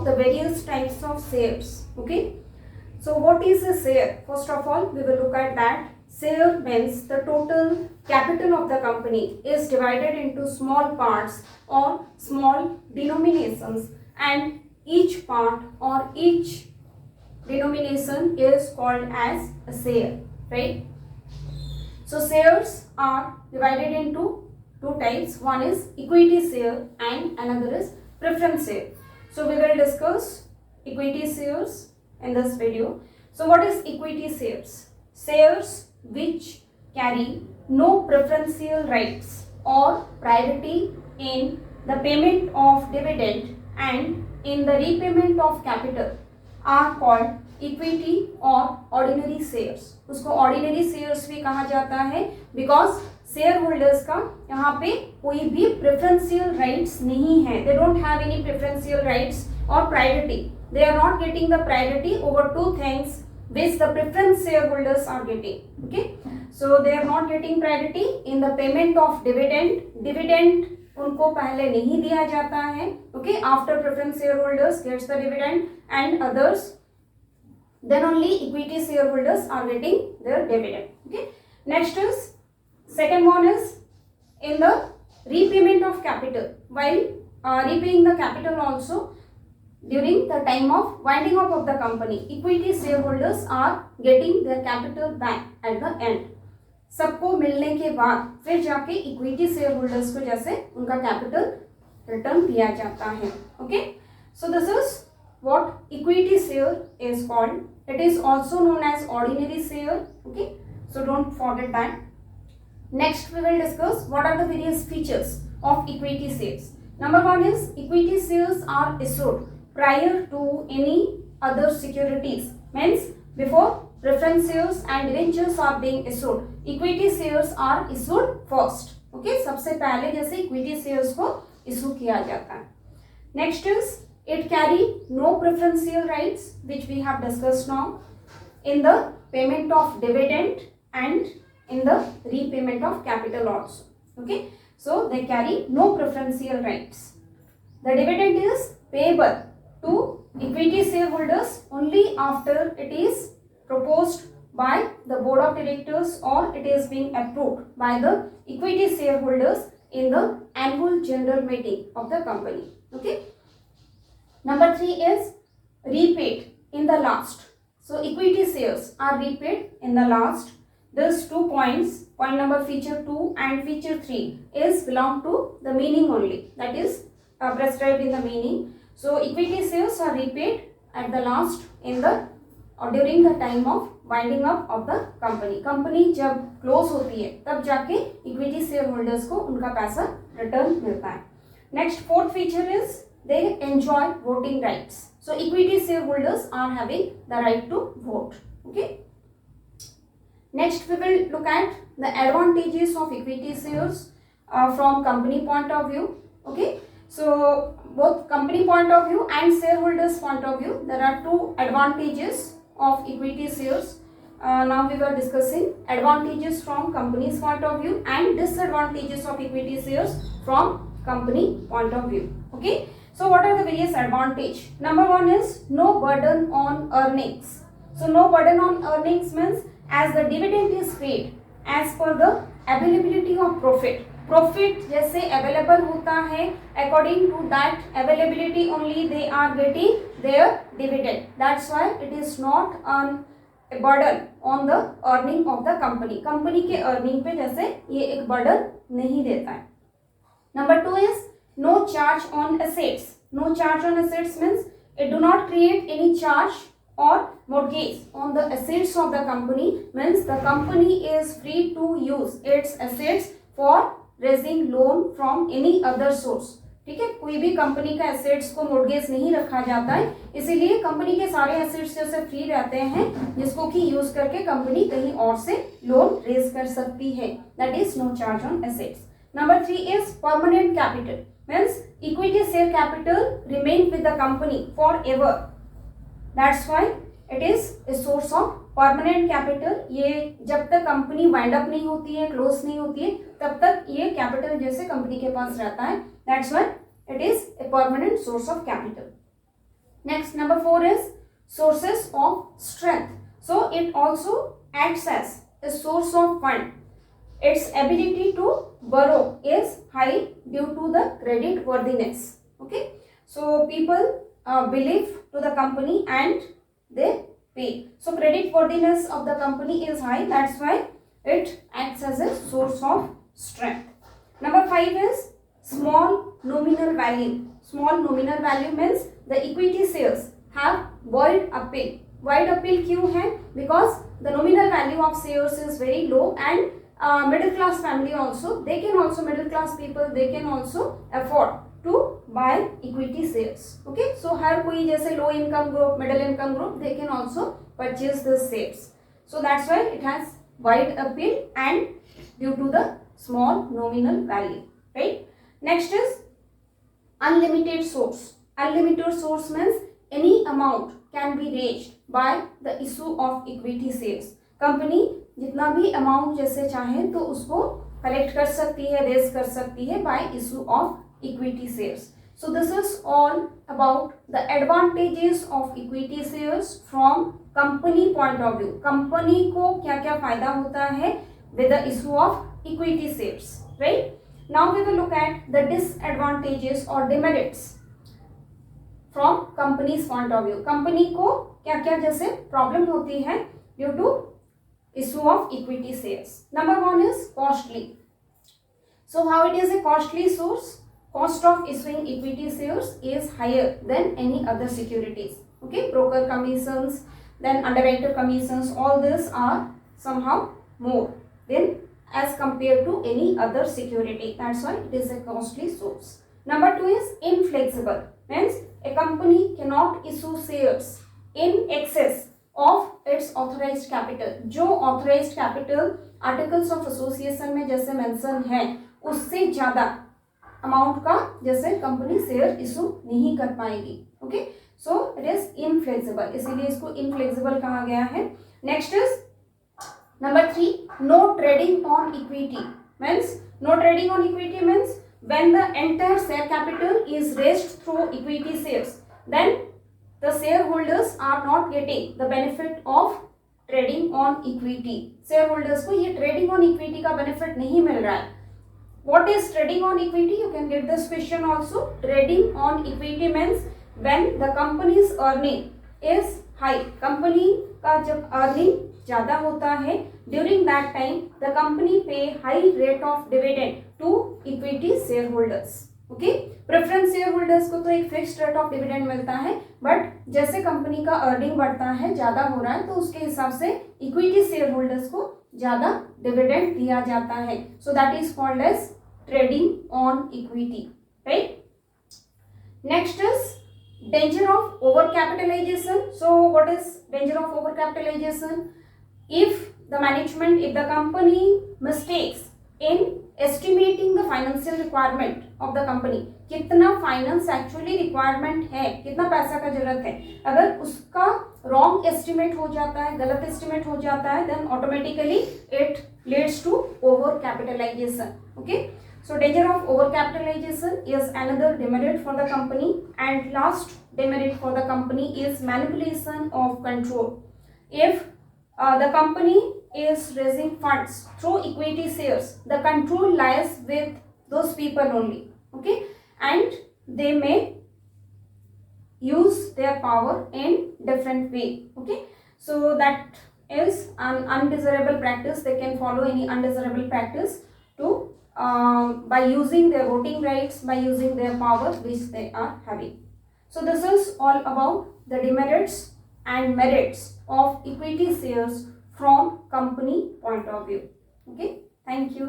about the various types of shares. Okay, so what is a share? First of all, we will look at that. Share means the total capital of the company is divided into small parts or small denominations, and each part or each denomination is called as a share, right? So shares are divided into two types. One is equity share and another is preference share. So we will discuss equity shares in this video. So what is equity shares? Shares which carry no preferential rights or priority in the payment of dividend and in the repayment of capital are called equity और ordinary shares. उसको ordinary shares भी कहा जाता है because share holders का यहाँ पे कोई भी प्रेफरेंशियल राइट्स नहीं है. They don't have any preferential rights और priority. They are not getting the priority over two things which the preference shareholders are getting. Okay, so they are not getting priority in the payment of dividend. Dividend उनको पहले नहीं दिया जाता है. Okay, after preference shareholders gets the dividend and others, then only equity shareholders are getting their dividend. Okay, next is second one is in the repayment of capital. While repaying the capital also, during the time of winding up of the company, equity shareholders are getting their capital back at the end. सबको मिलने के बाद फिर जाके equity share holders को जैसे उनका capital return दिया जाता है. Okay, so this is what equity share is called. It is also known as ordinary share. Okay, so don't forget that. Next we will discuss what are the various features of equity shares. Number one is equity shares are issued prior to any other securities. Means before preference shares and debentures are being issued, equity shares are issued first. Okay, सबसे पहले जैसे equity shares को issue किया जाता है. Next is it carry no preferential rights which we have discussed now in the payment of dividend and in the repayment of capital also. Okay, so they carry no preferential rights. The dividend is payable to equity shareholders only after it is proposed by the board of directors or it is being approved by the equity shareholders in the annual general meeting of the company. Okay. Number 3 is repaid in the last. So equity shares are repaid in the last. These 2 points, point number feature 2 and feature 3 is belong to the meaning only. That is prescribed in the meaning. So equity shares are repaid at the last in the or during the time of winding up of the company. Company जब close होती है तब जाके equity shareholders को उनका पैसा return मिलता है. Next fourth feature is they enjoy voting rights. So equity shareholders are having the right to vote. Okay. Next we will look at the advantages of equity shares from company point of view. Okay. So both company point of view and shareholders point of view, there are 2 advantages of equity shares. Now we were discussing advantages from company's point of view and disadvantages of equity shares from company point of view. Okay, so what are the various advantage? Number 1 is no burden on earnings. So no burden on earnings means as the dividend is paid as per the availability of profit. Profit जैसे available होता है according to that availability only they are getting their dividend. That's why it is not a burden on the earning of the company. Company के earning पे जैसे ये एक burden नहीं देता है. Number 2 is no charge on assets. No charge on assets means it do not create any charge or mortgage on the assets of the company. Means the company is free to use its assets for raising loan from any other source. ठीक है, कोई भी company का assets को mortgage नहीं रखा जाता है, इसीलिए कंपनी के सारे एसेट्स जैसे फ्री रहते हैं जिसको कि यूज करके कंपनी कहीं और से लोन रेज कर सकती है. That is no charge on assets. Number 3 is permanent capital. Means equity share capital remain with the company forever. That's why it is a source of permanent capital. ये जब तक company wind up नहीं होती है, close नहीं होती है, तब तक ये कैपिटल जैसे कंपनी के पास रहता है. That's why it is a permanent source of capital. Next, number 4 is sources of strength. So it also acts as a source of fund. Its ability to borrow is high due to the credit worthiness. Okay, so people believe to the company and they pay. So credit worthiness of the company is high, that's why it acts as a source of strength. Number 5 is small nominal value. Small nominal value means the equity shares have void appeal. Void appeal क्यों है? Because the nominal value of shares is very low and middle class family also, middle class people, they can also afford to buy equity shares. Okay, so हर कोई जैसे low income group, middle income group, they can also purchase the shares. So that's why it has wide appeal and due to the small nominal value, right? Next is unlimited source. Unlimited source means any amount can be raised by the issue of equity shares. Company जितना भी amount जैसे चाहे तो उसको collect कर सकती है, raise कर सकती है bye issue of equity shares. So this is all about the advantages of equity shares from company point of view. Company को क्या क्या फायदा होता है with the issue of equity shares, right? Now we will look at the disadvantages or demerits from company's point of view. Company को क्या क्या जैसे प्रॉब्लम होती है due to issue of equity shares. Number 1 is costly. So how it is a costly source? Cost of issuing equity shares is higher than any other securities. Okay, broker commissions, then underwriter commissions, all this are somehow more than as compared to any other security. That's why it is a costly source. Number 2 is inflexible. Means a company cannot issue shares in excess of its authorized capital. जो authorized capital articles of association में जैसे mention है उससे ज़्यादा amount का जैसे company share issue नहीं कर पाएगी. Okay, so it is inflexible, इसीलिए इसको inflexible कहा गया है. Next is number 3, no trading on equity. Means no trading on equity means when the entire share capital is raised through equity shares, then the shareholders are not getting the benefit of trading on equity. Shareholders को ये trading on equity का benefit नहीं मिल रहा है. What is trading on equity? You can get this question also. Trading on equity means when the company's earning is high. Company का जब earning ज़्यादा होता है, during that time the company pay high rate of dividend to equity shareholders. Okay, preference share holders को तो एक fixed rate of dividend मिलता है, बट जैसे कंपनी का अर्निंग बढ़ता है, ज्यादा हो रहा है, तो उसके हिसाब से इक्विटी शेयर होल्डर्स को ज्यादा डिविडेंड दिया जाता है. So that is called as trading on equity, right? Next is danger of over capitalisation. So what is danger of over capitalisation? If the management, if the company mistakes in estimating the financial requirement of the company, कितना finance actually requirement है, कितना पैसा का जरूरत है, अगर उसका wrong estimate हो जाता है, गलत एस्टिमेट हो जाता है, then automatically it leads to over capitalisation. Okay, so danger of over capitalization is another demerit for the company. And last demerit for the company is manipulation of control. If the company is raising funds through equity shares, the control lies with those people only. Okay, and they may use their power in different way. Okay, so that is an undesirable practice. They can follow any undesirable practice to by using their voting rights, by using their power which they are having. So this is all about the demerits and merits of equity shares from company point of view. Okay, thank you.